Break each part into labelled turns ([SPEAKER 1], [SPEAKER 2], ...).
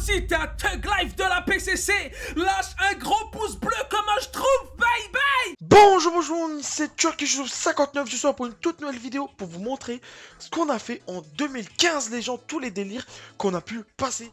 [SPEAKER 1] aussi t'es un Thug Life de la PCC, lâche un gros pouce bleu comme un trouve, bye bye.
[SPEAKER 2] Bonjour, c'est Turkish59, je suis là pour une toute nouvelle vidéo pour vous montrer ce qu'on a fait en 2015, les gens, tous les délires qu'on a pu passer.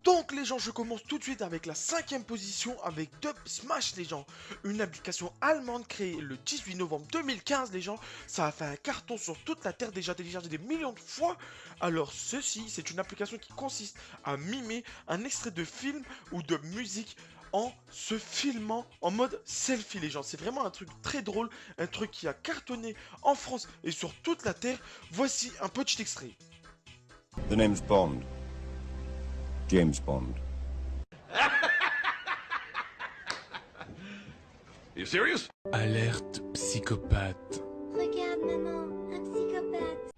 [SPEAKER 2] Donc les gens, je commence tout de suite avec la 5ème position avec Dub Smash les gens. Une application allemande créée le 18 novembre 2015 les gens. Ça a fait un carton sur toute la terre, déjà téléchargé des millions de fois. Alors ceci, c'est une application qui consiste à mimer un extrait de film ou de musique en se filmant en mode selfie les gens. C'est vraiment un truc très drôle, un truc qui a cartonné en France et sur toute la terre. Voici un petit extrait.
[SPEAKER 3] The name's Bond. James Bond.
[SPEAKER 4] You serious?
[SPEAKER 5] Alerte psychopathe.
[SPEAKER 6] Regarde maman, un psychopathe.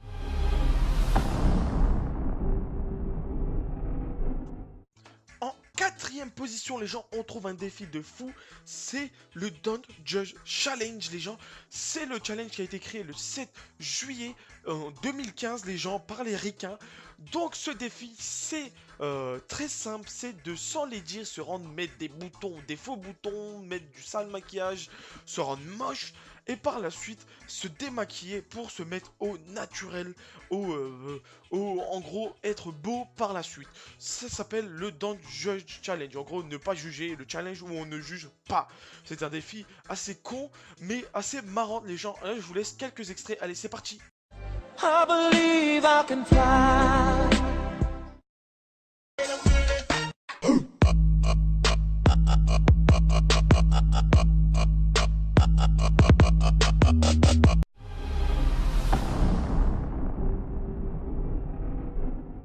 [SPEAKER 2] En 4ème position, les gens, on trouve un défi de fou. C'est le Don't Judge Challenge, les gens. C'est le challenge qui a été créé le 7 juillet 2015, les gens, par les ricains. Donc ce défi, c'est très simple. C'est de, sans les dire, se rendre mettre des boutons, des faux boutons, mettre du sale maquillage, se rendre moche. Et par la suite, se démaquiller pour se mettre au naturel, en gros, être beau par la suite. Ça s'appelle le Don't Judge Challenge. En gros, ne pas juger, le challenge où on ne juge pas. C'est un défi assez con, mais assez marrant, les gens. Là, je vous laisse quelques extraits. Allez, c'est parti.
[SPEAKER 7] I believe I can fly.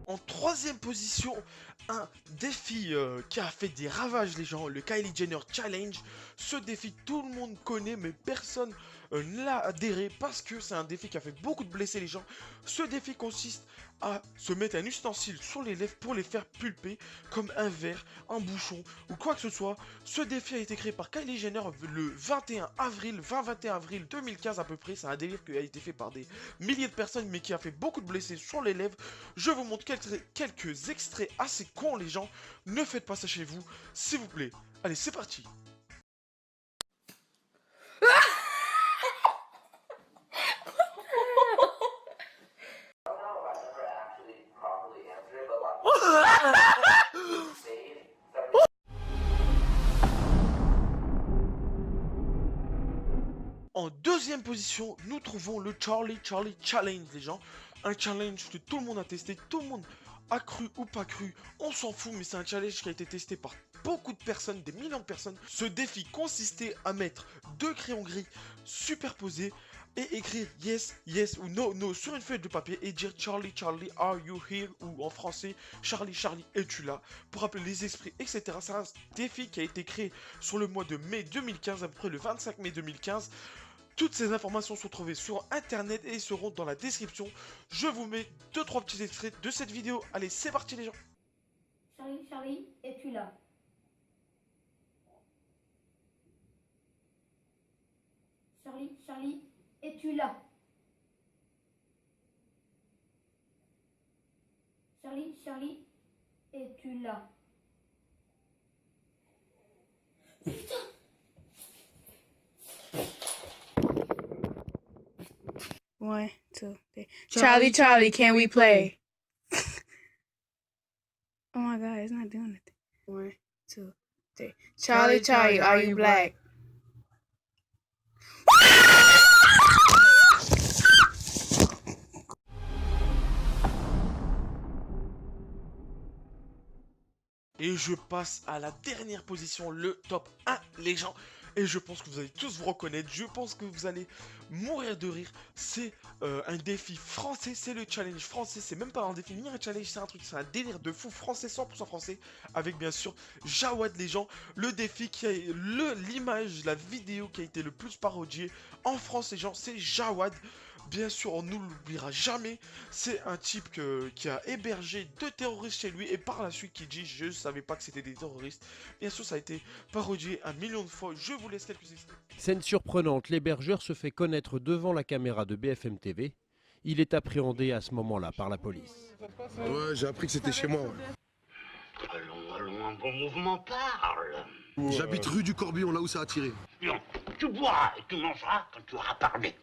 [SPEAKER 2] En 3ème position, un défi qui a fait des ravages les gens, le Kylie Jenner Challenge. Ce défi, tout le monde connaît, mais personne ne l'a adhéré parce que c'est un défi qui a fait beaucoup de blessés les gens. Ce défi consiste à se mettre un ustensile sur les lèvres pour les faire pulper, comme un verre, un bouchon ou quoi que ce soit. Ce défi a été créé par Kylie Jenner le 21 avril 2015 à peu près. C'est un délire qui a été fait par des milliers de personnes, mais qui a fait beaucoup de blessés sur les lèvres. Je vous montre quelques extraits assez cons les gens. Ne faites pas ça chez vous, s'il vous plaît. Allez, c'est parti. En 2ème position, nous trouvons le Charlie Challenge, les gens. Un challenge que tout le monde a testé, tout le monde a cru ou pas cru, on s'en fout, mais c'est un challenge qui a été testé par beaucoup de personnes, des millions de personnes. Ce défi consistait à mettre 2 crayons gris superposés et écrire yes, yes ou no, no sur une feuille de papier et dire Charlie, Charlie, are you here? Ou en français, Charlie, Charlie, es-tu là? Pour appeler les esprits, etc. C'est un défi qui a été créé sur le mois de mai 2015, à peu près le 25 mai 2015. Toutes ces informations sont trouvées sur internet et seront dans la description. Je vous mets 2-3 petits extraits de cette vidéo. Allez, c'est parti les gens.
[SPEAKER 6] Charlie, Charlie, es-tu là? Charlie, Charlie, es-tu là? Charlie, Charlie, es-tu là?
[SPEAKER 8] One, two, three. Charlie, Charlie, can we play? Oh my God, it's not doing it. One, two, three. Charlie, Charlie, are you black?
[SPEAKER 2] Et je passe à la dernière position, le top 1, les gens. Et je pense que vous allez tous vous reconnaître, je pense que vous allez mourir de rire. C'est un défi français, c'est le challenge français. C'est même pas un défi ni un challenge, c'est un truc, c'est un délire de fou français, 100% français. Avec bien sûr Jawad les gens. Le défi qui a l'image, la vidéo qui a été le plus parodiée en France les gens, c'est Jawad. Bien sûr, on ne l'oubliera jamais. C'est un type qui a hébergé 2 terroristes chez lui et par la suite qui dit je savais pas que c'était des terroristes. Bien sûr, ça a été parodié 1 million de fois. Je vous laisse quelques extraits.
[SPEAKER 4] Scène surprenante, l'hébergeur se fait connaître devant la caméra de BFM TV. Il est appréhendé à ce moment-là par la police.
[SPEAKER 9] Ouais, j'ai appris que c'était chez moi. Ouais.
[SPEAKER 10] Allons, un bon mouvement parle.
[SPEAKER 9] J'habite rue du Corbillon, là où ça a tiré.
[SPEAKER 10] Non, tu bois et tu mangeras quand tu auras parlé.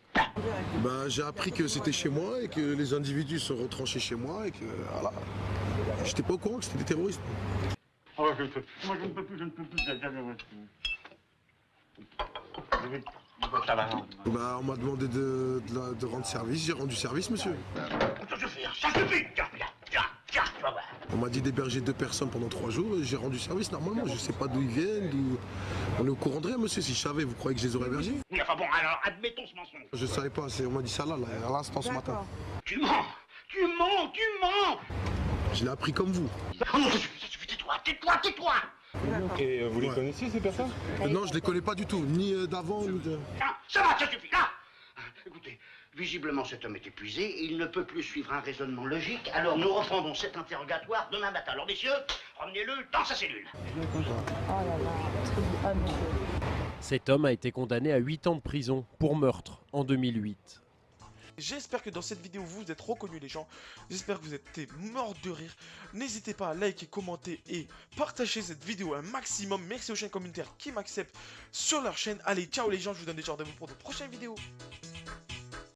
[SPEAKER 9] Bah, j'ai appris que c'était chez moi et que les individus sont retranchés chez moi et que voilà. J'étais pas au courant que c'était des terroristes.
[SPEAKER 10] Moi je ne peux plus, Ça va, non.
[SPEAKER 9] Bah, on m'a demandé de rendre service, j'ai rendu service, monsieur.
[SPEAKER 10] Ça suffit, tiens, tu vas voir.
[SPEAKER 9] On m'a dit d'héberger 2 personnes pendant 3 jours et j'ai rendu service normalement. Je sais pas d'où ils viennent, d'où... On est au courant de rien, monsieur. Si je savais, vous croyez que je les aurais hébergés?
[SPEAKER 10] Oui, enfin bon, alors admettons ce mensonge.
[SPEAKER 9] Je savais pas, on m'a dit ça là, à l'instant ce matin.
[SPEAKER 10] Tu mens.
[SPEAKER 9] Je l'ai appris comme vous.
[SPEAKER 10] Non, ça suffit, tais-toi.
[SPEAKER 11] Et vous les connaissiez ces personnes?
[SPEAKER 9] Non, je les connais pas du tout, ni d'avant, ni de...
[SPEAKER 10] Ah, ça va, ça suffit, là. Écoutez, visiblement cet homme est épuisé, il ne peut plus suivre un raisonnement logique, alors nous reprendrons cet interrogatoire demain matin. Alors messieurs, ramenez-le dans sa cellule.
[SPEAKER 4] Cet homme a été condamné à 8 ans de prison pour meurtre en 2008.
[SPEAKER 2] J'espère que dans cette vidéo vous êtes reconnus les gens. J'espère que vous êtes morts de rire. N'hésitez pas à liker, commenter et partager cette vidéo un maximum. Merci aux chaînes communautaires qui m'acceptent sur leur chaîne. Allez, ciao les gens, je vous donne des ordres pour de prochaines vidéos.